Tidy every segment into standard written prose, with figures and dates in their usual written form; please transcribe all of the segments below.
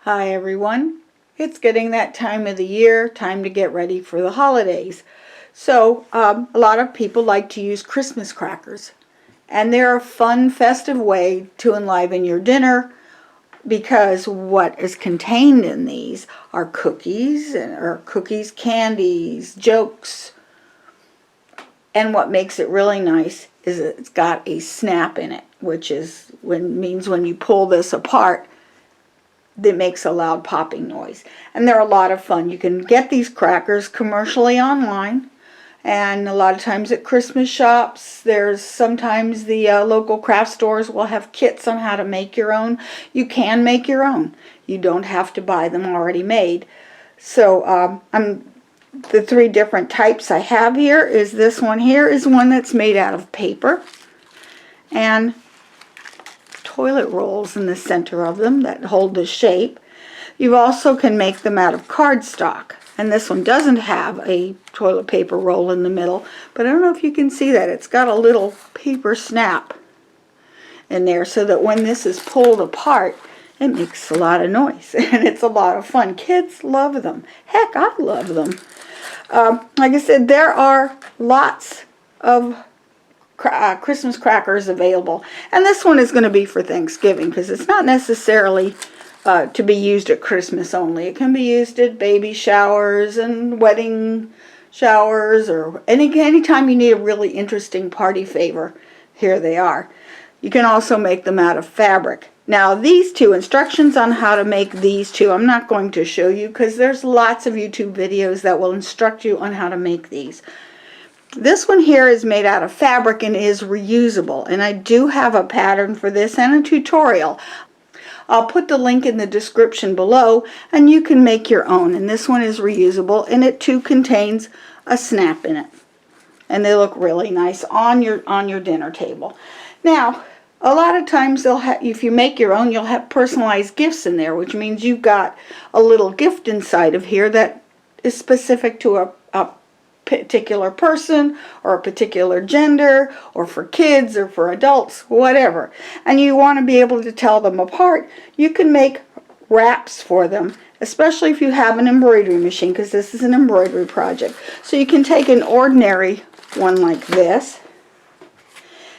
Hi everyone. It's getting that time of the year, time to get ready for the holidays. So a lot of people like to use Christmas crackers. And they're a fun, festive way to enliven your dinner because what is contained in these are cookies, candies, jokes. And what makes it really nice is it's got a snap in it, which means when you pull this apart, that makes a loud popping noise. And they're a lot of fun. You can get these crackers commercially online, and a lot of times at Christmas shops, sometimes the local craft stores will have kits on how to make your own. You can make your own. You don't have to buy them already made. So the three different types I have here is this one here is one that's made out of paper, and toilet rolls in the center of them that hold the shape. You also can make them out of cardstock, and this one doesn't have a toilet paper roll in the middle, but I don't know if you can see that. It's got a little paper snap in there so that when this is pulled apart, it makes a lot of noise, and it's a lot of fun. Kids love them. Heck, I love them. Like I said, there are lots of Christmas crackers available, and this one is going to be for Thanksgiving because it's not necessarily to be used at Christmas only. It can be used at baby showers and wedding showers, or anytime you need a really interesting party favor. Here they are. You can also make them out of fabric. Now these two instructions on how to make these two, I'm not going to show you because there's lots of YouTube videos that will instruct you on how to make these. This one here is made out of fabric and is reusable, and I do have a pattern for this and a tutorial. I'll put the link in the description below and you can make your own. And this one is reusable, and it too contains a snap in it. And they look really nice on your dinner table. Now, a lot of times if you make your own, you'll have personalized gifts in there, which means you've got a little gift inside of here that is specific to a particular person or a particular gender, or for kids or for adults, whatever. And you want to be able to tell them apart. You can make wraps for them, especially if you have an embroidery machine, because this is an embroidery project. So you can take an ordinary one like this,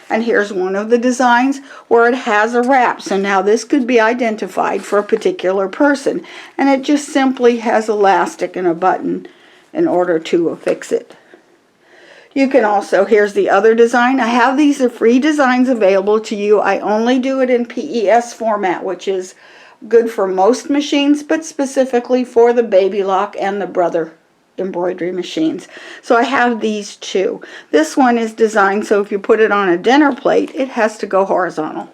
and here's one of the designs where it has a wrap. So now this could be identified for a particular person, and it just simply has elastic and a button in order to affix it. You can also, here's the other design. I have these are free designs available to you. I only do it in PES format, which is good for most machines, but specifically for the Baby Lock and the Brother embroidery machines. So I have these two. This one is designed so if you put it on a dinner plate, it has to go horizontal.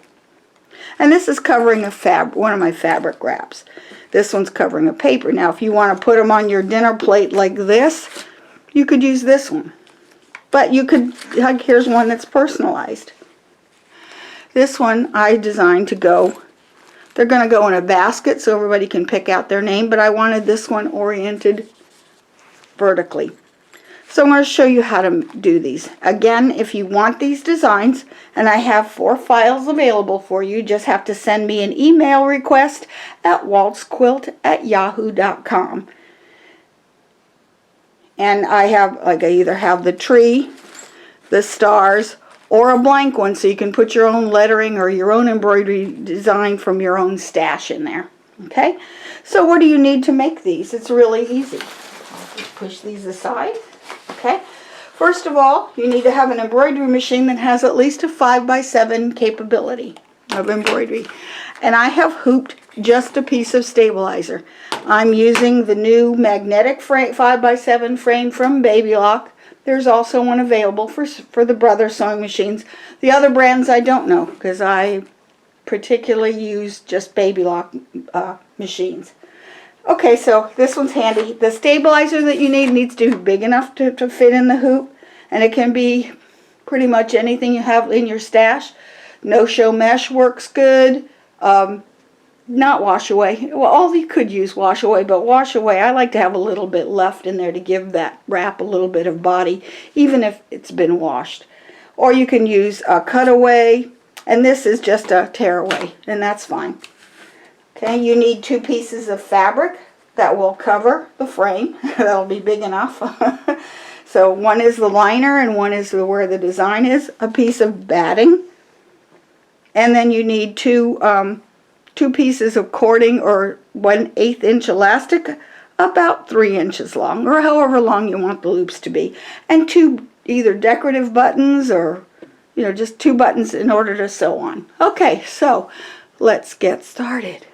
And this is covering one of my fabric wraps. This one's covering a paper. Now, if you want to put them on your dinner plate like this, you could use this one. But you could, like, here's one that's personalized. This one I designed to go, they're going to go in a basket so everybody can pick out their name, but I wanted this one oriented vertically. So I'm going to show you how to do these. Again, if you want these designs, and I have 4 files available for you, just have to send me an email request at waltzquilt@yahoo.com. And I either have the tree, the stars, or a blank one so you can put your own lettering or your own embroidery design from your own stash in there. Okay? So what do you need to make these? It's really easy. I'll just push these aside. Okay, first of all, you need to have an embroidery machine that has at least a 5x7 capability of embroidery. And I have hooped just a piece of stabilizer. I'm using the new magnetic 5x7 frame from Baby Lock. There's also one available for the Brother sewing machines. The other brands I don't know, because I particularly use just Baby Lock machines. Okay, so this one's handy. The stabilizer that you need needs to be big enough to fit in the hoop, and it can be pretty much anything you have in your stash. No-show mesh works good. Not wash away. Well, you could use wash away, but wash away, I like to have a little bit left in there to give that wrap a little bit of body, even if it's been washed. Or you can use a cutaway, and this is just a tear away, and that's fine. Okay, you need 2 pieces of fabric that will cover the frame. That'll be big enough. So one is the liner and one is where the design is. A piece of batting. And then you need two pieces of cording or 1/8 inch elastic, about 3 inches long, or however long you want the loops to be. And 2 either decorative buttons or, you know, just 2 buttons in order to sew on. Okay, so let's get started.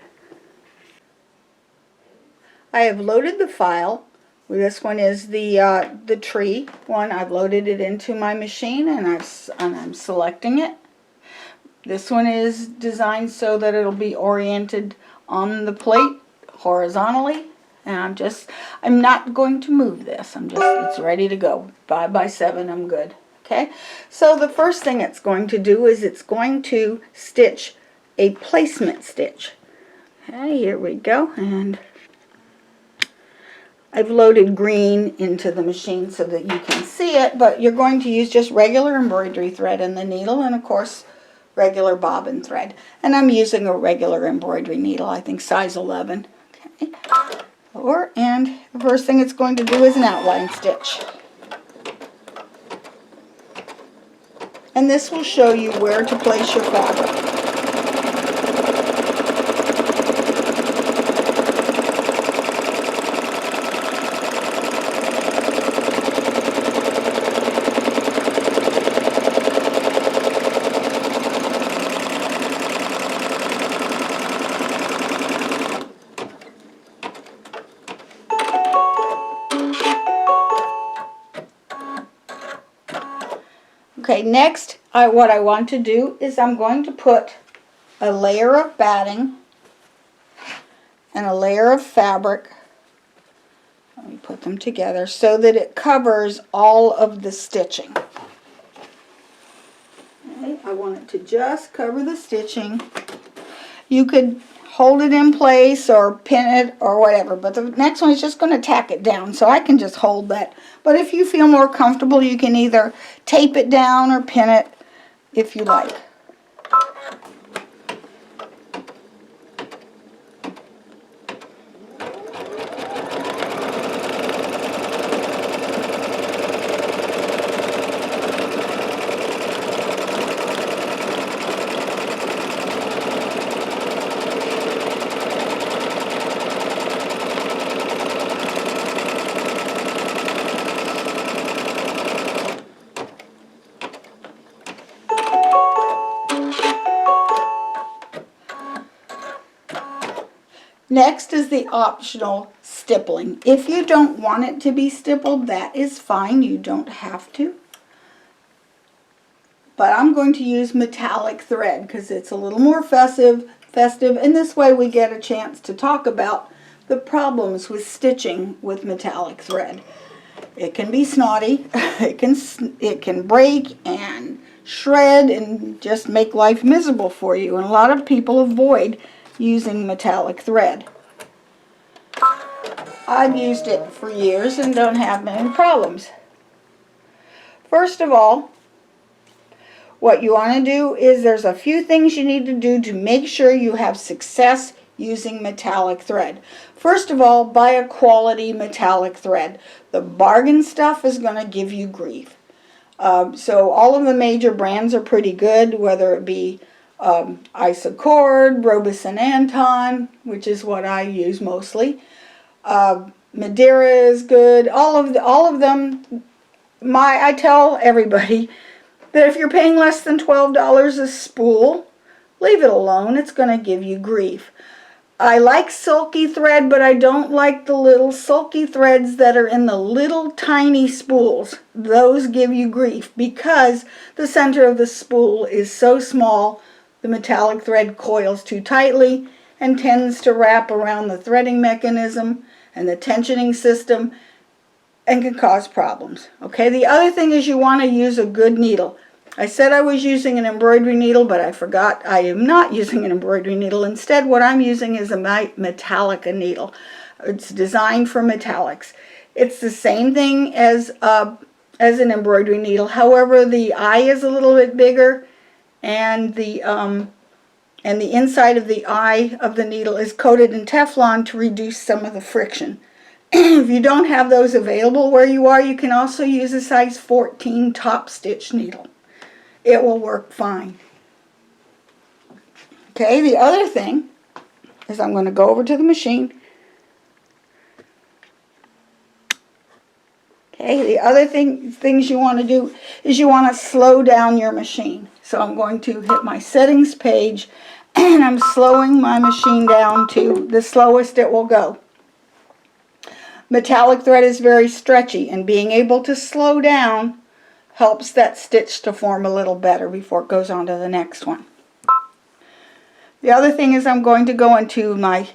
I have loaded the file. This one is the tree one. I've loaded it into my machine and I'm selecting it. This one is designed so that it'll be oriented on the plate horizontally, and I'm not going to move this. It's ready to go. 5 by 7, I'm good. Okay, so the first thing it's going to do is it's going to stitch a placement stitch. Okay, here we go, and I've loaded green into the machine so that you can see it, but you're going to use just regular embroidery thread in the needle and of course regular bobbin thread. And I'm using a regular embroidery needle, I think size 11. Okay. And the first thing it's going to do is an outline stitch. And this will show you where to place your fabric. Okay, next what I want to do is I'm going to put a layer of batting and a layer of fabric. Let me put them together so that it covers all of the stitching. Okay, I want it to just cover the stitching. You could hold it in place or pin it or whatever, but the next one is just going to tack it down, so I can just hold that. But if you feel more comfortable, you can either tape it down or pin it if you like. Next is the optional stippling. If you don't want it to be stippled, that is fine. You don't have to. But I'm going to use metallic thread because it's a little more festive, and this way we get a chance to talk about the problems with stitching with metallic thread. It can be snotty, it can break and shred and just make life miserable for you, and a lot of people avoid using metallic thread. I've used it for years and don't have many problems. First of all, what you want to do is there's a few things you need to do to make sure you have success using metallic thread. First of all, buy a quality metallic thread. The bargain stuff is going to give you grief. So all of the major brands are pretty good, whether it be Isacord, Robison Anton, which is what I use mostly. Madeira is good. All of them. I tell everybody that if you're paying less than $12 a spool, leave it alone. It's going to give you grief. I like silky thread, but I don't like the little silky threads that are in the little tiny spools. Those give you grief because the center of the spool is so small, the metallic thread coils too tightly and tends to wrap around the threading mechanism and the tensioning system and can cause problems. Okay, the other thing is you want to use a good needle. I said I was using an embroidery needle, but I forgot I am not using an embroidery needle. Instead, what I'm using is a Metallica needle. It's designed for metallics. It's the same thing as an embroidery needle. However, the eye is a little bit bigger, and the and the inside of the eye of the needle is coated in Teflon to reduce some of the friction. If you don't have those available where you are, you can also use a size 14 top stitch needle. It will work fine. Okay, the other thing is I'm going to go over to the machine. Okay, the other things you want to do is you want to slow down your machine. So I'm going to hit my settings page and I'm slowing my machine down to the slowest it will go. Metallic thread is very stretchy, and being able to slow down helps that stitch to form a little better before it goes on to the next one. The other thing is I'm going to go into my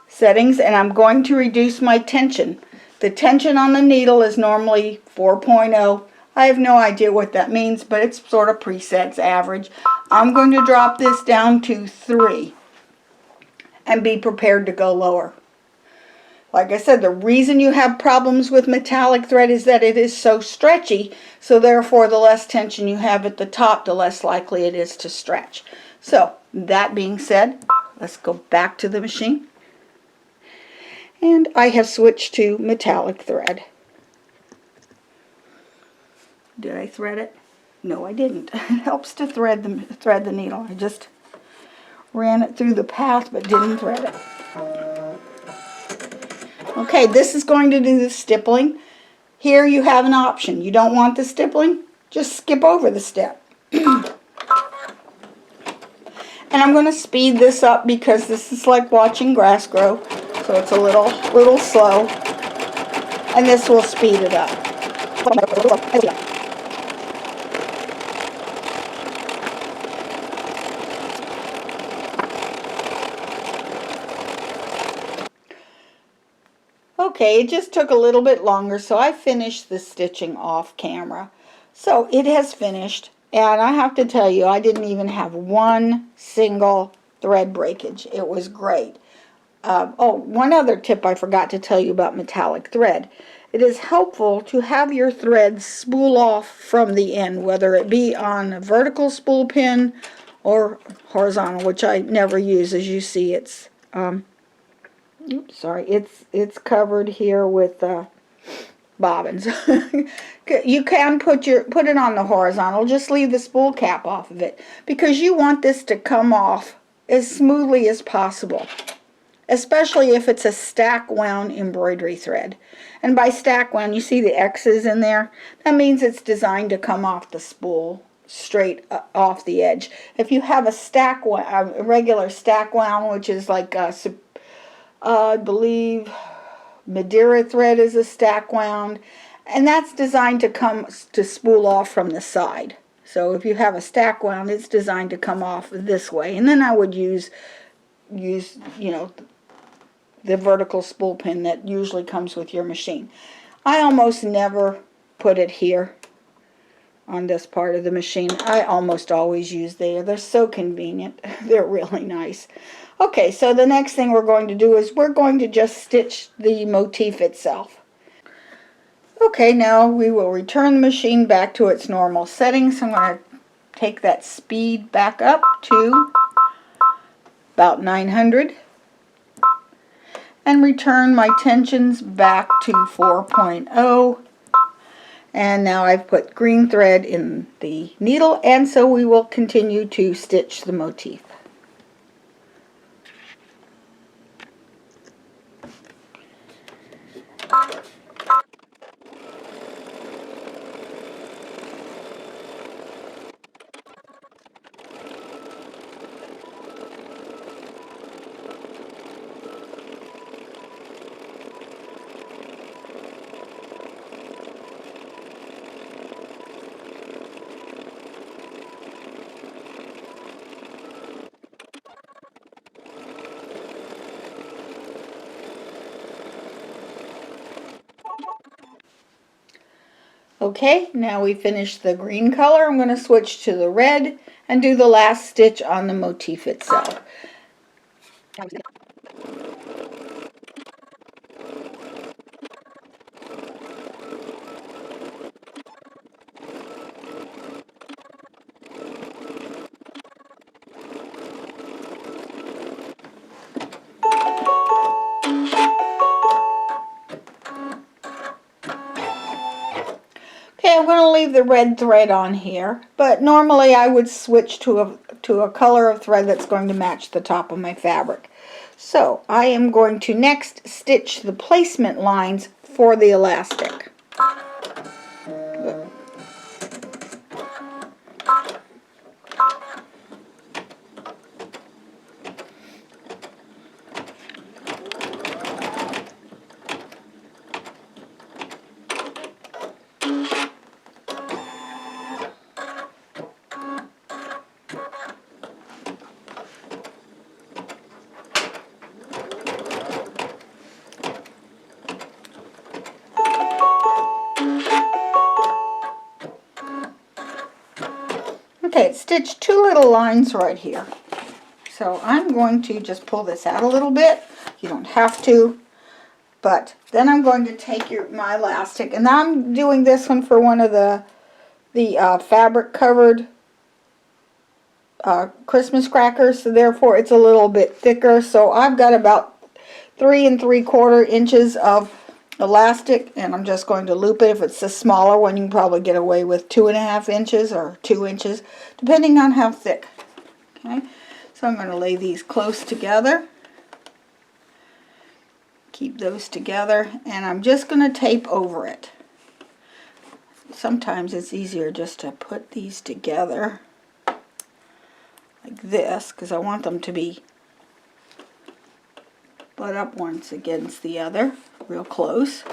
settings and I'm going to reduce my tension. The tension on the needle is normally 4.0. I have no idea what that means, but it's sort of presets average. I'm going to drop this down to 3 and be prepared to go lower. Like I said, the reason you have problems with metallic thread is that it is so stretchy, so therefore the less tension you have at the top, the less likely it is to stretch. So, that being said, let's go back to the machine. And I have switched to metallic thread. Did I thread it? No, I didn't. It helps to thread the needle. I just ran it through the path but didn't thread it. Okay, this is going to do the stippling. Here you have an option. You don't want the stippling? Just skip over the step. And I'm going to speed this up because this is like watching grass grow. So it's a little slow. And this will speed it up. Okay, it just took a little bit longer, so I finished the stitching off camera. So it has finished, and I have to tell you, I didn't even have one single thread breakage. It was great. Oh, one other tip I forgot to tell you about metallic thread. It is helpful to have your thread spool off from the end, whether it be on a vertical spool pin or horizontal, which I never use. As you see, it's oops, sorry, it's covered here with bobbins. You can put it on the horizontal. Just leave the spool cap off of it because you want this to come off as smoothly as possible, especially if it's a stack wound embroidery thread. And by stack wound, you see the X's in there. That means it's designed to come off the spool straight off the edge. If you have a regular stack wound, which is like I believe Madeira thread is a stack wound, and that's designed to spool off from the side. So if you have a stack wound, it's designed to come off this way. And then I would use the vertical spool pin that usually comes with your machine. I almost never put it here on this part of the machine. I almost always use there. They're so convenient. They're really nice. Okay, so the next thing we're going to do is we're going to just stitch the motif itself. Okay, now we will return the machine back to its normal settings. I'm going to take that speed back up to about 900 and return my tensions back to 4.0. And now I've put green thread in the needle, and so we will continue to stitch the motif. Okay, now we finished the green color. I'm going to switch to the red and do the last stitch on the motif itself. leave the red thread on here, but normally I would switch to a color of thread that's going to match the top of my fabric. So I am going to next stitch the placement lines for the elastic. Okay, it's stitched two little lines right here. So I'm going to just pull this out a little bit. You don't have to, but then I'm going to take my elastic, and I'm doing this one for one of the fabric covered Christmas crackers, so therefore it's a little bit thicker. So I've got about 3 3/4 inches of elastic, and I'm just going to loop it. If it's a smaller one, you can probably get away with 2.5 inches or 2 inches, depending on how thick. Okay, so I'm going to lay these close together. Keep those together, and I'm just going to tape over it. Sometimes it's easier just to put these together like this, because I want them to be butt up once against the other, real close.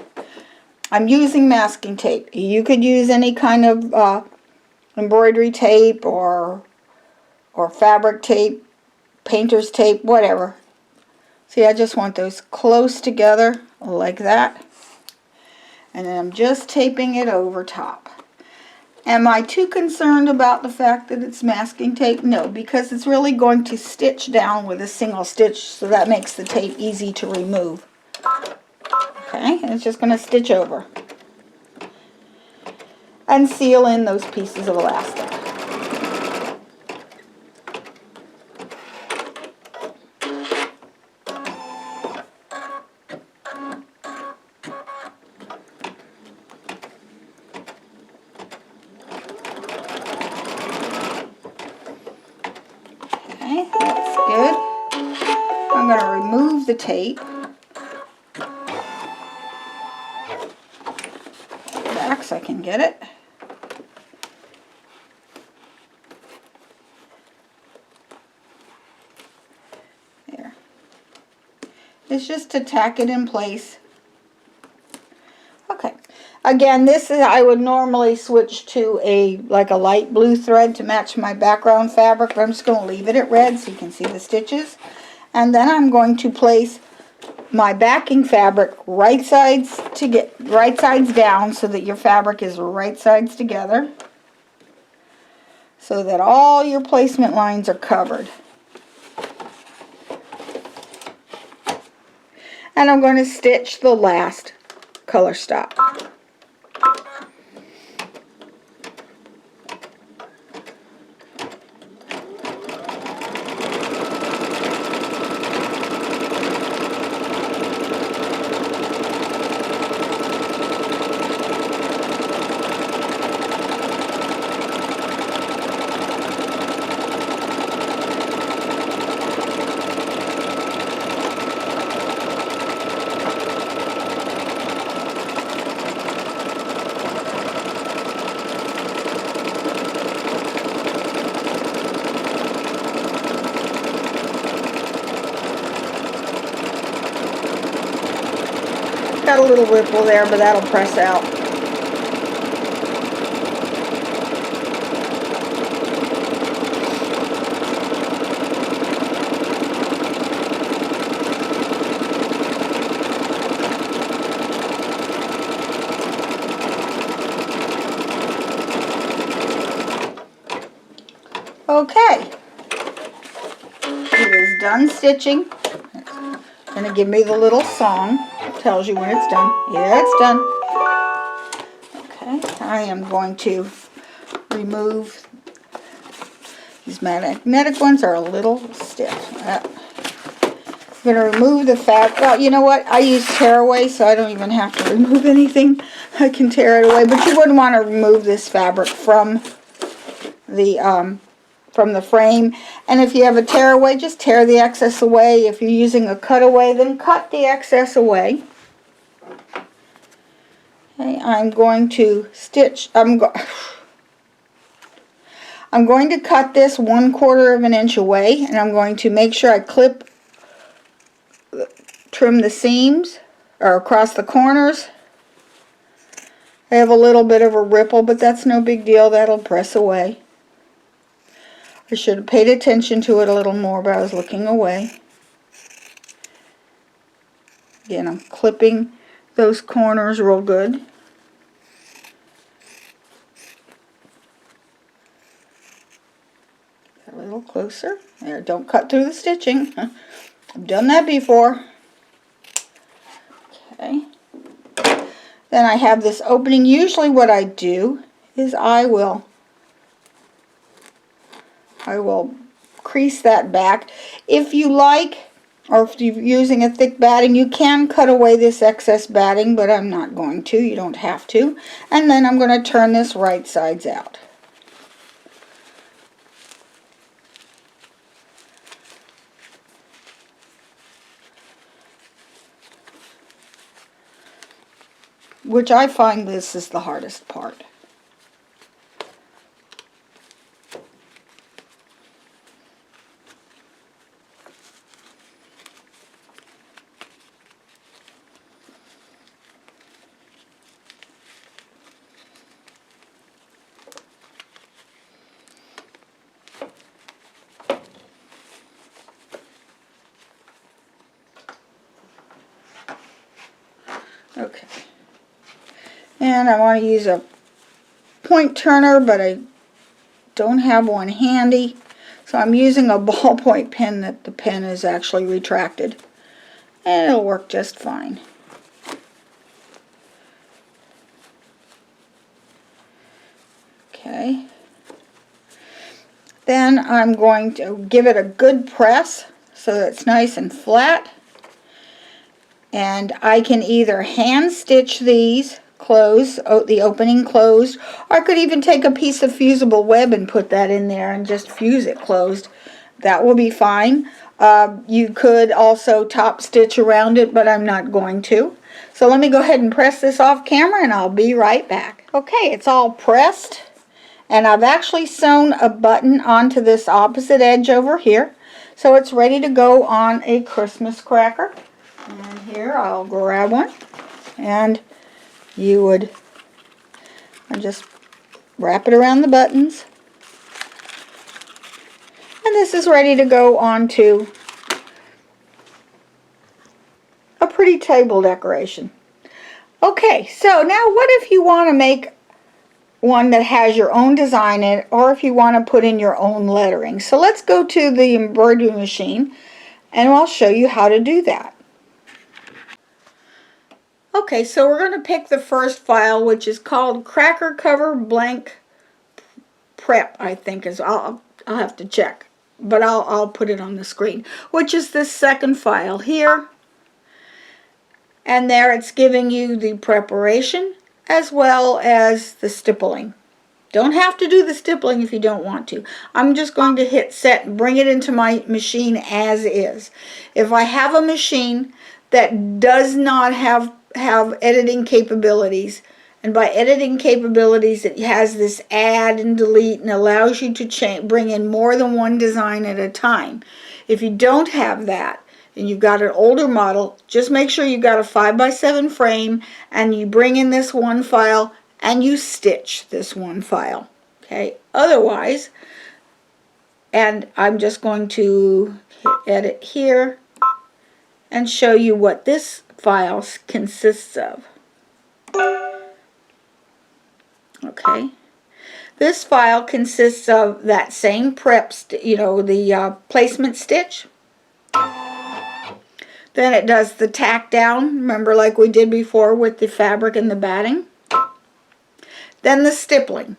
I'm using masking tape. You could use any kind of embroidery tape or fabric tape, painter's tape, whatever. See, I just want those close together like that. And then I'm just taping it over top. Am I too concerned about the fact that it's masking tape? No, because it's really going to stitch down with a single stitch, so that makes the tape easy to remove. Okay, and it's just going to stitch over and seal in those pieces of elastic. Okay, that's good. I'm going to remove the tape. Back so I can get it. There. It's just to tack it in place. Okay. Again, this is, I would normally switch to like a light blue thread to match my background fabric, but I'm just going to leave it at red so you can see the stitches. And then I'm going to place my backing fabric right sides down, so that your fabric is right sides together, so that all your placement lines are covered. And I'm going to stitch the last color stop. Got a little ripple there, but that'll press out. Okay, it is done stitching. It's going to give me the little song. It tells you when it's done. Yeah, it's done. Okay, I am going to remove these magnetic ones. Are a little stiff. I'm going to remove the fabric. Well, you know what? I use tearaway, so I don't even have to remove anything. I can tear it away, but you wouldn't want to remove this fabric from the frame. And if you have a tearaway, just tear the excess away. If you're using a cutaway, then cut the excess away. Okay, I'm going to stitch. I'm going to cut this 1/4 of an inch away, and I'm going to make sure I trim the seams or across the corners. I have a little bit of a ripple, but that's no big deal. That'll press away. I should have paid attention to it a little more, but I was looking away. Again, I'm clipping those corners real good. A little closer. There, don't cut through the stitching. I've done that before. Okay. Then I have this opening. Usually what I do is I will crease that back. If you like, or if you're using a thick batting, you can cut away this excess batting, but I'm not going to. You don't have to. And then I'm going to turn this right sides out. Which I find this is the hardest part. Okay. And I want to use a point turner, but I don't have one handy. So I'm using a ballpoint pen that the pen is actually retracted. And it'll work just fine. Okay. Then I'm going to give it a good press so that it's nice and flat. And I can either hand stitch these closed, the opening closed, or I could even take a piece of fusible web and put that in there and just fuse it closed. That will be fine. You could also top stitch around it, but I'm not going to. So let me go ahead and press this off camera and I'll be right back. Okay, it's all pressed, and I've actually sewn a button onto this opposite edge over here. So it's ready to go on a Christmas cracker. And here, I'll grab one, and I just wrap it around the buttons. And this is ready to go onto a pretty table decoration. Okay, so now what if you want to make one that has your own design in it, or if you want to put in your own lettering? So let's go to the embroidery machine, and I'll show you how to do that. Okay, so we're going to pick the first file, which is called Cracker Cover Blank Prep, I think is. I'll have to check, but I'll put it on the screen, which is this second file here. And there it's giving you the preparation as well as the stippling. Don't have to do the stippling if you don't want to. I'm just going to hit set and bring it into my machine as is. If I have a machine that does not have editing capabilities, and by editing capabilities it has this add and delete and allows you to bring in more than one design at a time. If you don't have that and you've got an older model, just make sure you've got a 5x7 frame and you bring in this one file and you stitch this one file. Okay, otherwise, and I'm just going to hit edit here and show you what this file consists of. Okay, this file consists of that same prep, the placement stitch. Then it does the tack down, remember, like we did before with the fabric and the batting. Then the stippling.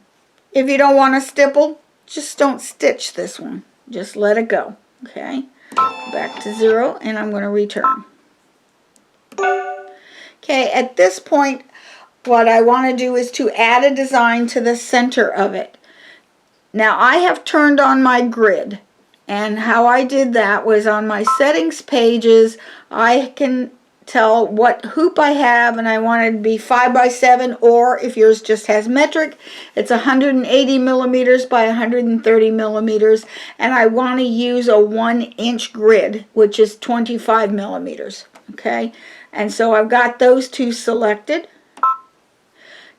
If you don't want to stipple, just don't stitch this one. Just let it go, okay? back to 0, and I'm going to return. Okay, at this point, what I want to do is to add a design to the center of it. Now I have turned on my grid, and how I did that was on my settings pages. I can tell what hoop I have, and I want it to be 5 by 7, or if yours just has metric, it's 180 millimeters by 130 millimeters, and I want to use a 1-inch grid, which is 25 millimeters. Okay, and so I've got those two selected.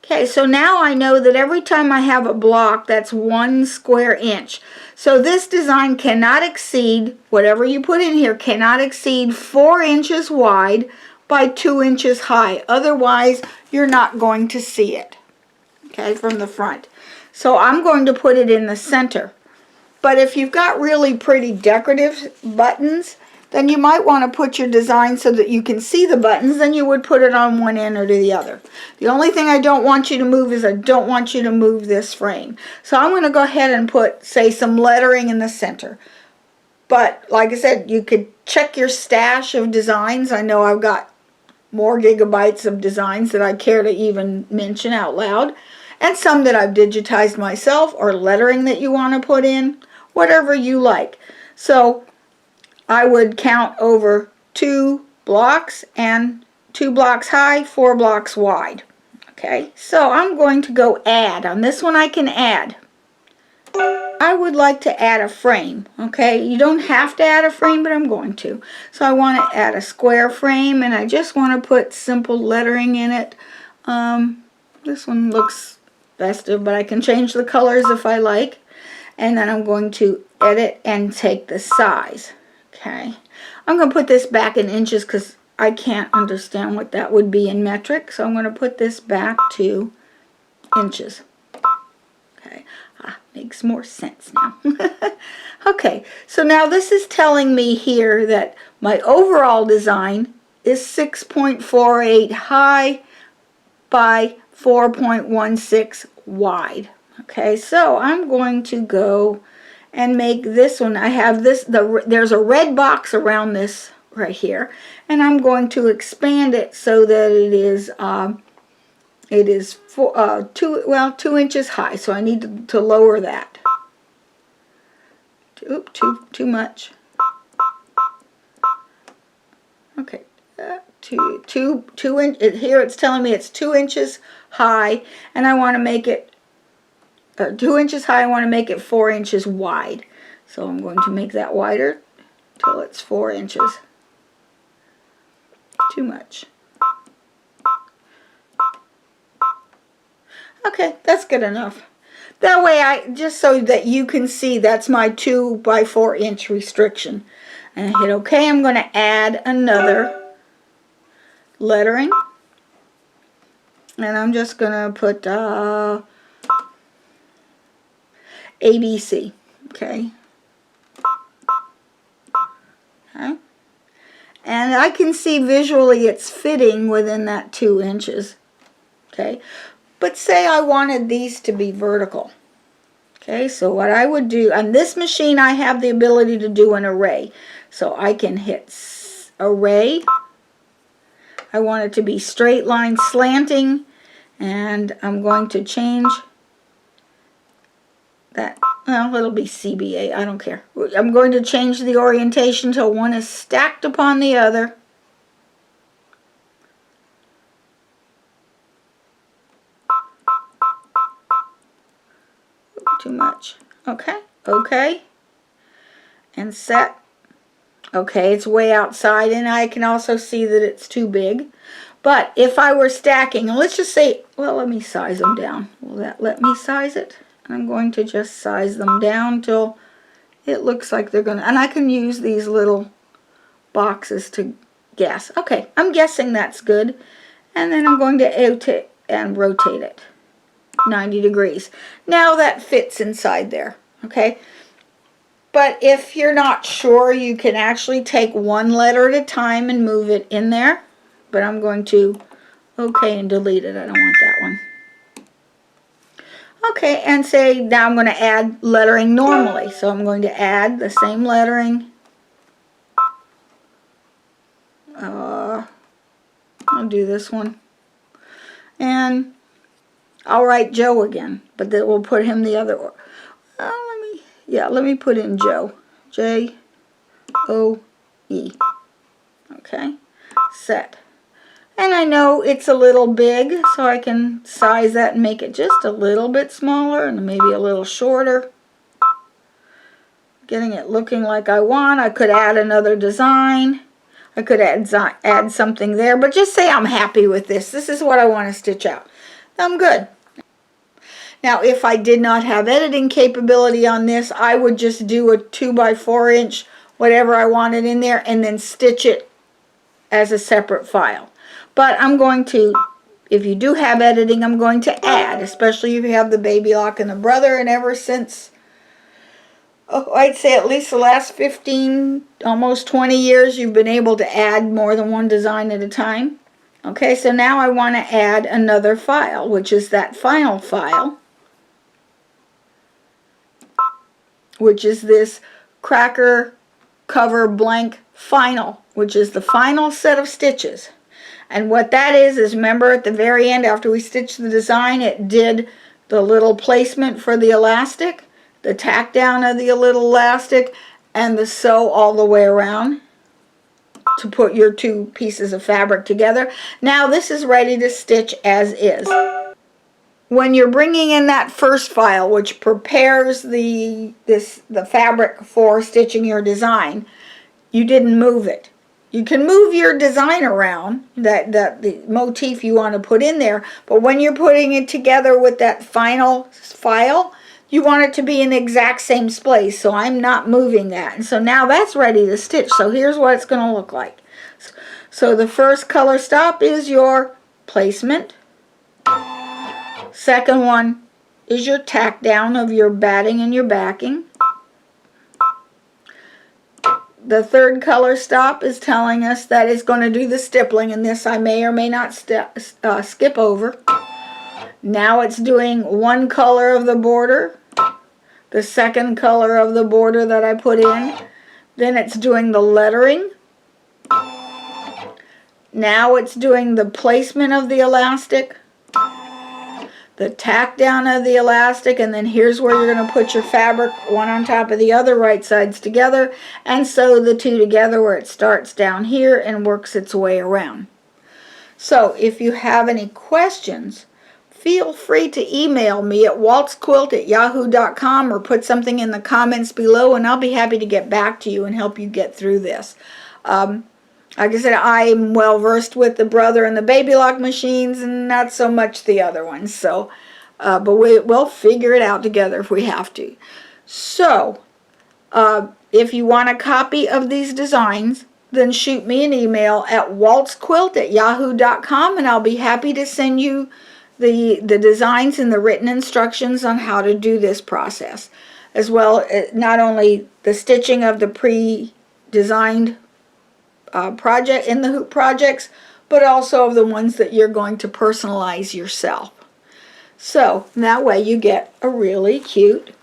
Okay, so now I know that every time I have a block, that's 1 square inch. So this design cannot exceed, whatever you put in here, cannot exceed 4 inches wide by 2 inches high. Otherwise, you're not going to see it, okay, from the front. So I'm going to put it in the center. But if you've got really pretty decorative buttons, then you might want to put your design so that you can see the buttons, then you would put it on one end or the other. The only thing I don't want you to move is I don't want you to move this frame. So I'm going to go ahead and put, say, some lettering in the center. But like I said, you could check your stash of designs. I know I've got more gigabytes of designs that I care to even mention out loud, and some that I've digitized myself, or lettering that you want to put in, whatever you like. So I would count over 2 blocks, and 2 blocks high, 4 blocks wide. Okay, so I'm going to go add. On this one I can add. I would like to add a frame. Okay, you don't have to add a frame, but I'm going to. So I want to add a square frame, and I just want to put simple lettering in it. This one looks festive, but I can change the colors if I like. And then I'm going to edit and take the size. Okay, I'm going to put this back in inches because I can't understand what that would be in metric. So I'm going to put this back to inches. Okay, makes more sense now. Okay, so now this is telling me here that my overall design is 6.48 high by 4.16 wide. Okay, so I'm going to go and make this one. I have this, there's a red box around this right here, and I'm going to expand it so that it is 2 inches high. So I need to lower that. Oop, too much. Okay, two inch. Here it's telling me it's 2 inches high, and I want to make it 2 inches high. I want to make it 4 inches wide. So I'm going to make that wider till it's 4 inches. Too much. Okay, that's good enough. That way, just so that you can see, that's my 2 by 4 inch restriction. And I hit OK. I'm going to add another lettering. And I'm just going to put ABC. Okay. Okay. And I can see visually it's fitting within that 2 inches. Okay. But say I wanted these to be vertical. Okay, so what I would do, on this machine I have the ability to do an array. So I can hit array. I want it to be straight line slanting, and I'm going to change that. Well, it'll be CBA, I don't care. I'm going to change the orientation till one is stacked upon the other. Too much. Okay, okay, and set. Okay, it's way outside, and I can also see that it's too big. But if I were stacking, and let's just say, well, let me size them down. Will that let me size it? I'm going to just size them down till it looks like they're going to, and I can use these little boxes to guess. Okay, I'm guessing that's good. And then I'm going to rotate it 90 degrees. Now that fits inside there, okay? But if you're not sure, you can actually take one letter at a time and move it in there. But I'm going to OK and delete it. I don't want that one. Okay, and say now I'm going to add lettering normally. So I'm going to add the same lettering I'll do this one. And I'll write Joe again, but then we'll put him the other. Let me put in Joe. J-O-E. Okay, set. And I know it's a little big, so I can size that and make it just a little bit smaller and maybe a little shorter. Getting it looking like I want. I could add another design. I could add something there, but just say I'm happy with this. This is what I want to stitch out. I'm good. Now, if I did not have editing capability on this, I would just do a 2x4 inch, whatever I wanted in there, and then stitch it as a separate file. But I'm going to, if you do have editing, I'm going to add, especially if you have the Baby Lock and the Brother, and ever since, I'd say at least the last 15, almost 20 years, you've been able to add more than one design at a time. Okay, so now I want to add another file, which is that final file, which is this cracker cover blank final, which is the final set of stitches. And what that is remember at the very end after we stitched the design, it did the little placement for the elastic, the tack down of the little elastic, and the sew all the way around to put your two pieces of fabric together. Now this is ready to stitch as is. When you're bringing in that first file, which prepares the fabric for stitching your design, you didn't move it. You can move your design around, the motif you want to put in there, but when you're putting it together with that final file, you want it to be in the exact same place, so I'm not moving that. And so now that's ready to stitch. So here's what it's going to look like. So the first color stop is your placement. Second one is your tack down of your batting and your backing. The third color stop is telling us that it's going to do the stippling, and this I may or may not skip over. Now it's doing one color of the border, the second color of the border that I put in. Then it's doing the lettering. Now it's doing the placement of the elastic, the tack down of the elastic, and then here's where you're going to put your fabric one on top of the other, right sides together, and sew the two together where it starts down here and works its way around. So if you have any questions, feel free to email me at waltzquilt@yahoo.com or put something in the comments below, and I'll be happy to get back to you and help you get through this. Like I said, I'm well versed with the Brother and the Baby Lock machines, and not so much the other ones. So, but we'll figure it out together if we have to. So, if you want a copy of these designs, then shoot me an email at waltzquilt@yahoo.com, and I'll be happy to send you the designs and the written instructions on how to do this process, as well as not only the stitching of the pre-designed project in the hoop projects, but also of the ones that you're going to personalize yourself. So that way you get a really cute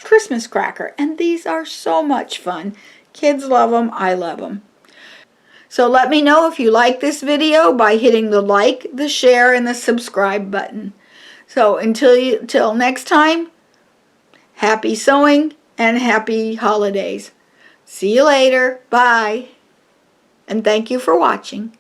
Christmas cracker, and these are so much fun. Kids love them. I love them. So let me know if you like this video by hitting the like, the share, and the subscribe button. So until next time, happy sewing and happy holidays. See you later. Bye. And thank you for watching.